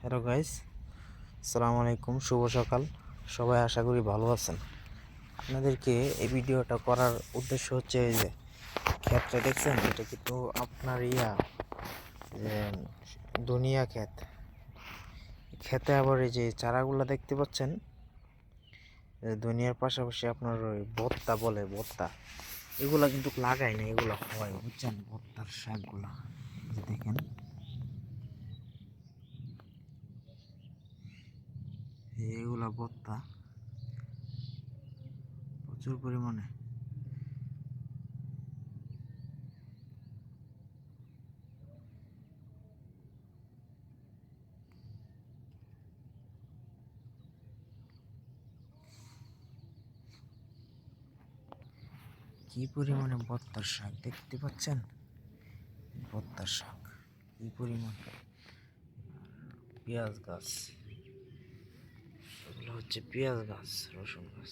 Hello guys, আসসালামু আলাইকুম, শুভ সকাল। সবাই আশা করি ভালো আছেন। আপনাদেরকে এই ভিডিওটা করার উদ্দেশ্য হচ্ছে এই যে ক্ষেতটা দেখছেন, এটা কিন্তু আপনার যে দুনিয়া ক্ষেত। ক্ষেতে আবার এই যে চারাগুলা দেখতে পাচ্ছেন, দুনিয়ার পাশাপাশি আপনার ওই ভর্তা বলে ভর্তা, এগুলা কিন্তু লাগাই না, এগুলো হয় বুঝছেন, ভর্তার শাকগুলা যে দেখেন এগুলা ভর্তা প্রচুর পরিমাণে। কি পরিমাণে ভর্তার শাক দেখতে পাচ্ছেন, ভর্তার শাক কি পরিমাণ। পেঁয়াজ গাছ, এগুলো হচ্ছে পেঁয়াজ গাছ, রসুন গাছ।